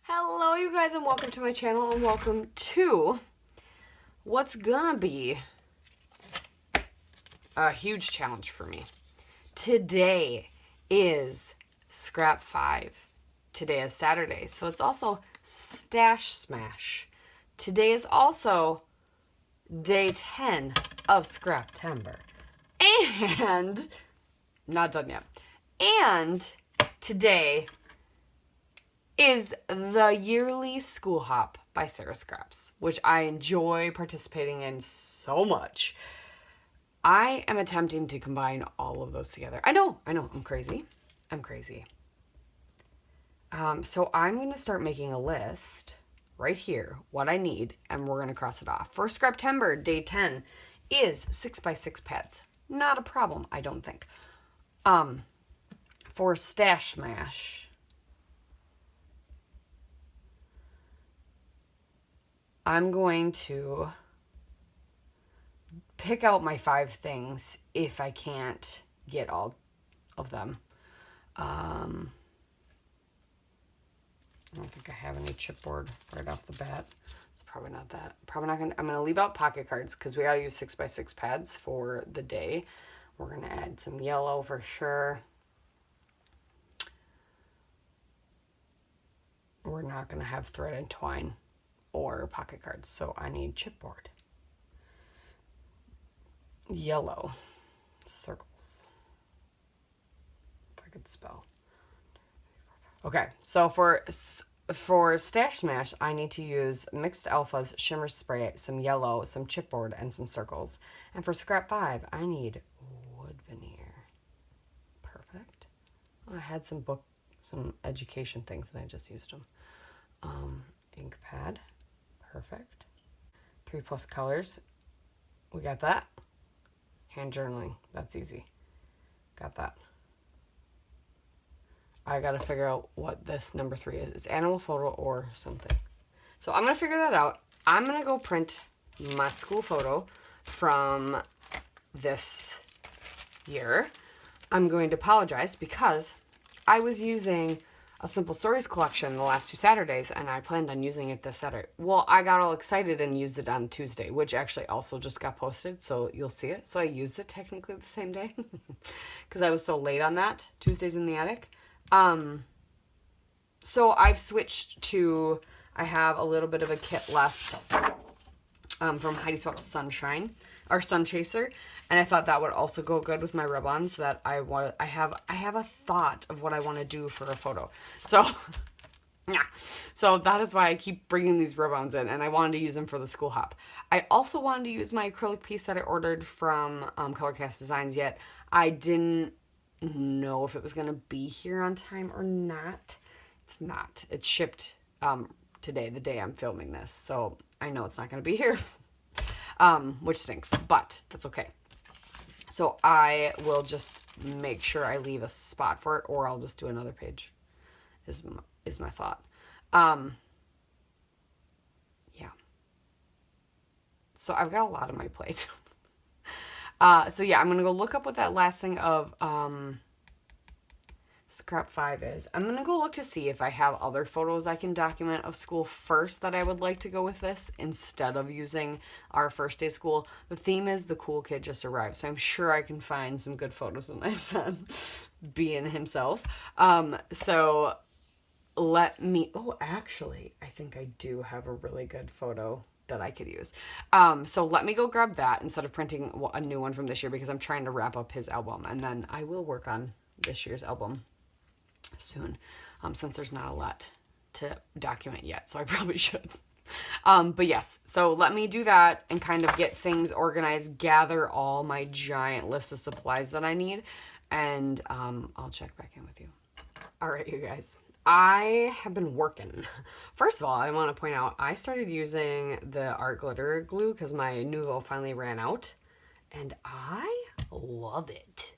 Hello you guys and welcome to my channel and welcome to what's gonna be a huge challenge for me. Today is Scrap 5. Today is Saturday, so it's also Stash Smash. Today is also day 10 of Scraptember. And, not done yet. And today is the yearly school hop by Sara Scraps, which I enjoy participating in so much. I am attempting to combine all of those together. I know, I'm crazy. So I'm going to start making a list right here, what I need, and we're going to cross it off. For Scraptember, day 10 is 6x6 pads. Not a problem, I don't think. For Stash Smash, I'm going to pick out my 5 things if I can't get all of them. I don't think I have any chipboard right off the bat. It's probably not that. Probably not gonna. I'm gonna leave out pocket cards because we gotta use 6x6 pads for the day. We're gonna add some yellow for sure. We're not gonna have thread and twine or pocket cards, so I need chipboard. Yellow circles. If I could spell. Okay, so for Stash Smash, I need to use mixed alphas, shimmer spray, some yellow, some chipboard, and some circles. And for Scrap 5, I need wood veneer. Perfect. I had some education things and I just used them. Ink pad. Perfect. 3+ colors. We got that. Hand journaling. That's easy. Got that. I gotta figure out what this number 3 is. It's animal photo or something. So I'm gonna figure that out. I'm gonna go print my school photo from this year. I'm going to apologize because I was using a Simple Stories collection the last 2 Saturdays and I planned on using it this Saturday. Well, I got all excited and used it on Tuesday, which actually also just got posted, so you'll see it. So I used it technically the same day because I was so late on that. Tuesdays in the Attic. So I've switched to, I have a little bit of a kit left from Heidi Swap's Sunshine, or Sun Chaser, and I thought that would also go good with my rub-ons that I have a thought of what I want to do for a photo. So, yeah. So that is why I keep bringing these rub-ons in, and I wanted to use them for the school hop. I also wanted to use my acrylic piece that I ordered from Colorcast Designs, yet I didn't know if it was gonna be here on time or not. It's not. It's shipped today, the day I'm filming this, so I know it's not gonna be here, which stinks, but that's okay. So I will just make sure I leave a spot for it, or I'll just do another page. Is my thought. Yeah. So I've got a lot on my plate. So yeah, I'm going to go look up what that last thing of Scrap 5 is. I'm going to go look to see if I have other photos I can document of school first that I would like to go with this instead of using our first day of school. The theme is the cool kid just arrived, so I'm sure I can find some good photos of my son being himself. So let me, oh, actually, I think I do have a really good photo that I could use. So let me go grab that instead of printing a new one from this year because I'm trying to wrap up his album, and then I will work on this year's album soon, since there's not a lot to document yet, so I probably should. But yes, so let me do that and kind of get things organized, gather all my giant list of supplies that I need, and I'll check back in with you. All right, you guys. I have been working. First of all, I want to point out, I started using the art glitter glue because my Nuvo finally ran out, and I love it.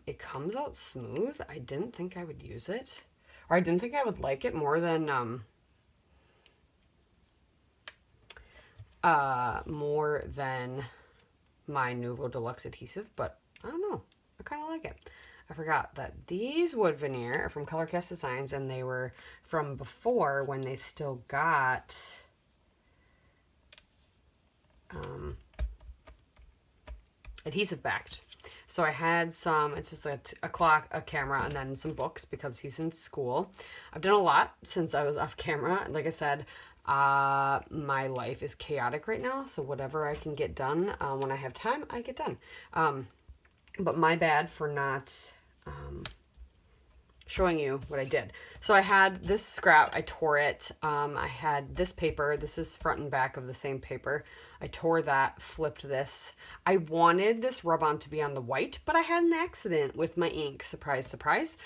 It comes out smooth. I didn't think I would use it, or I didn't think I would like it more than my Nuvo Deluxe adhesive, but I don't know. I kind of like it. I forgot that these wood veneer are from Color Cast Designs, and they were from before when they still got adhesive backed. So I had some, it's just like a clock, a camera, and then some books because he's in school. I've done a lot since I was off camera. Like I said, my life is chaotic right now, so whatever I can get done when I have time, I get done. But my bad for not showing you what I did. So I had this scrap, I tore it. I had this paper, this is front and back of the same paper. I tore that, flipped this. I wanted this rub-on to be on the white, but I had an accident with my ink, surprise, surprise.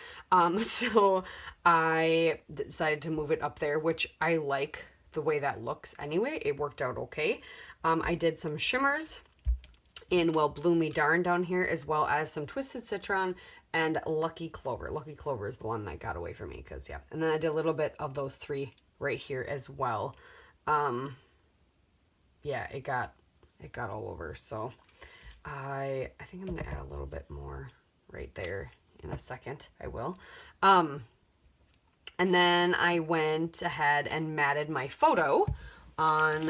So I decided to move it up there, which I like the way that looks anyway. It worked out okay. I did some shimmers in Well Blue Me Darn down here, as well as some Twisted Citron and Lucky Clover. Lucky Clover is the one that got away from me, because yeah. And then I did a little bit of those three right here as well. Yeah, it got all over. So I think I'm gonna add a little bit more right there in a second. I will. And then I went ahead and matted my photo on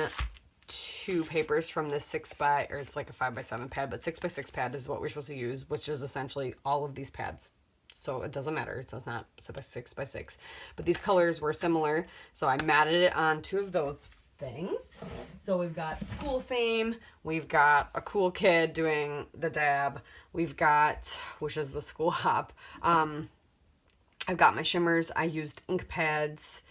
two papers from this 6x, or it's like a 5x7 pad, but 6x6 pad is what we're supposed to use, which is essentially all of these pads. So it doesn't matter. It says not 6x6, but these colors were similar. So I matted it on two of those things. So we've got school theme. We've got a cool kid doing the dab. We've got, which is the school hop. I've got my shimmers. I used ink pads.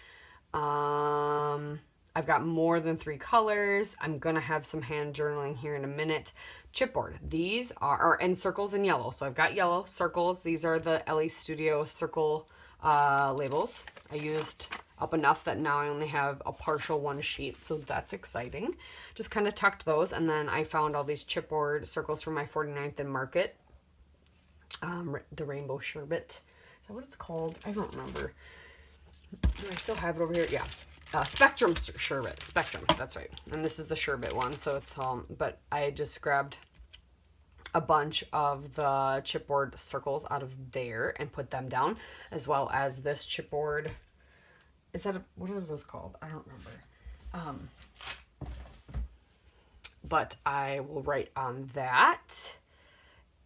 I've got more than 3 colors. I'm going to have some hand journaling here in a minute. Chipboard. These are in circles and yellow. So I've got yellow circles. These are the LE Studio circle labels. I used up enough that now I only have a partial one sheet. So that's exciting. Just kind of tucked those. And then I found all these chipboard circles from my 49th and Market. The Rainbow Sherbet. Is that what it's called? I don't remember. Do I still have it over here? Yeah. Spectrum Sherbet. Spectrum, that's right. And this is the Sherbet one, so it's but I just grabbed a bunch of the chipboard circles out of there and put them down, as well as this chipboard. Is that what are those called? I don't remember. But I will write on that.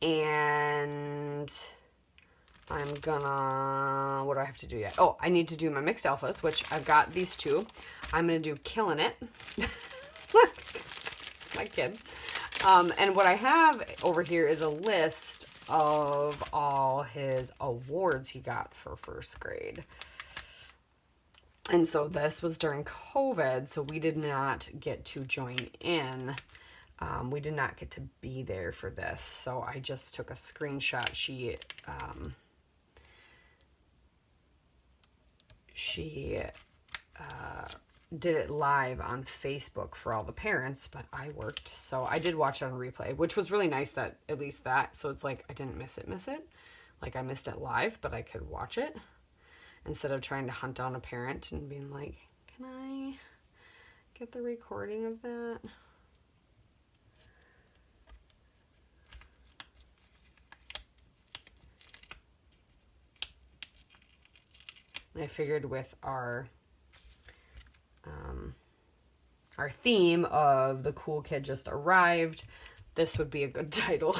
And I'm gonna, what do I have to do yet? Oh, I need to do my mixed alphas, which I've got these two. I'm gonna do Killing It. My kid. And what I have over here is a list of all his awards he got for first grade. And so this was during COVID, so we did not get to join in. We did not get to be there for this. So I just took a screenshot. She did it live on Facebook for all the parents, but I worked, so I did watch it on replay, which was really nice, that at least that, so it's like I didn't miss it. Like I missed it live, but I could watch it instead of trying to hunt down a parent and being like, can I get the recording of that? And I figured with our theme of the cool kid just arrived, this would be a good title.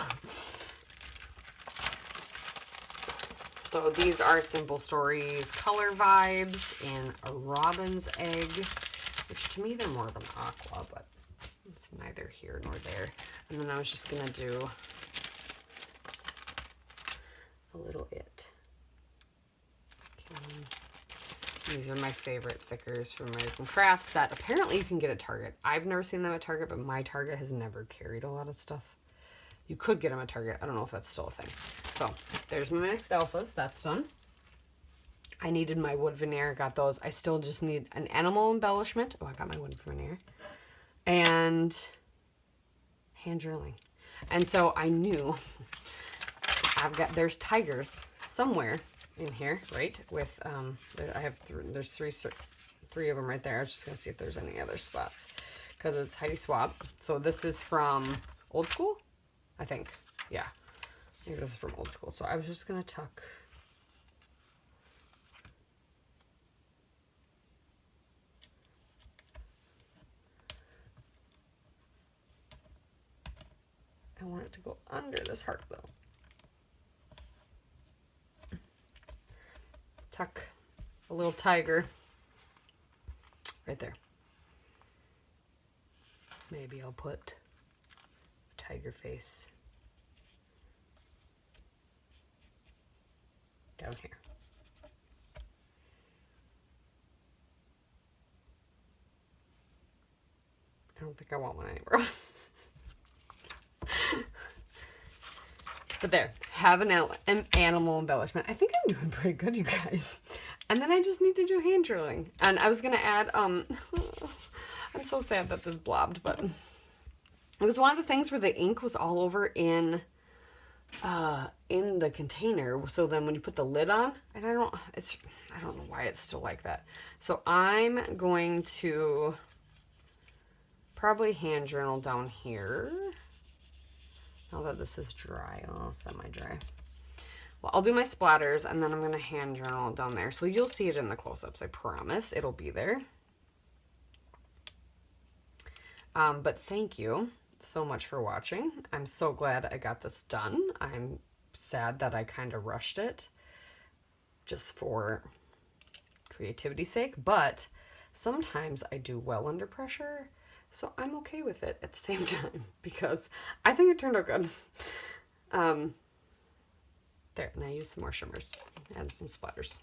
So these are Simple Stories Color Vibes in a Robin's Egg, which to me they're more of an aqua, but it's neither here nor there. And then I was just gonna do a little it. Okay. These are my favorite thickers from American Crafts that apparently you can get at Target. I've never seen them at Target, but my Target has never carried a lot of stuff. You could get them at Target. I don't know if that's still a thing. So there's my mixed alphas. That's done. I needed my wood veneer. Got those. I still just need an animal embellishment. Oh, I got my wood veneer. And hand journaling. And so I knew there's tigers somewhere in here, right? With I have there's three of them right there. I was just gonna see if there's any other spots, because it's Heidi Swap. So this is from Old School, I think. Yeah, Maybe this is from old school. So I was just going to tuck. I want it to go under this heart though. Tuck a little tiger right there. Maybe I'll put a tiger face down here. I don't think I want one anywhere else. But there, have an animal embellishment. I think I'm doing pretty good, you guys. And then I just need to do hand drilling. And I was going to add, I'm so sad that this blobbed, but it was one of the things where the ink was all over in the container. So then when you put the lid on, and I don't know why it's still like that. So I'm going to probably hand journal down here. Now that this is dry, semi-dry. Well, I'll do my splatters and then I'm going to hand journal down there. So you'll see it in the close-ups, I promise. It'll be there. But thank you so much for watching. I'm so glad I got this done. I'm sad that I kind of rushed it just for creativity's sake, but sometimes I do well under pressure. So I'm okay with it at the same time because I think it turned out good. There, and I used some more shimmers and some splatters.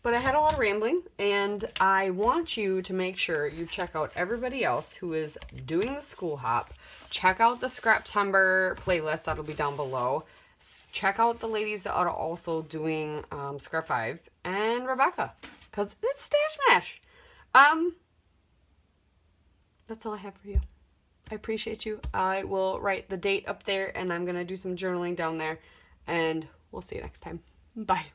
But I had a lot of rambling, and I want you to make sure you check out everybody else who is doing the school hop. Check out the Scraptember playlist that'll be down below. Check out the ladies that are also doing Scrap 5 and Rebecca, because it's Stash Mash. That's all I have for you. I appreciate you. I will write the date up there, and I'm going to do some journaling down there, and we'll see you next time. Bye.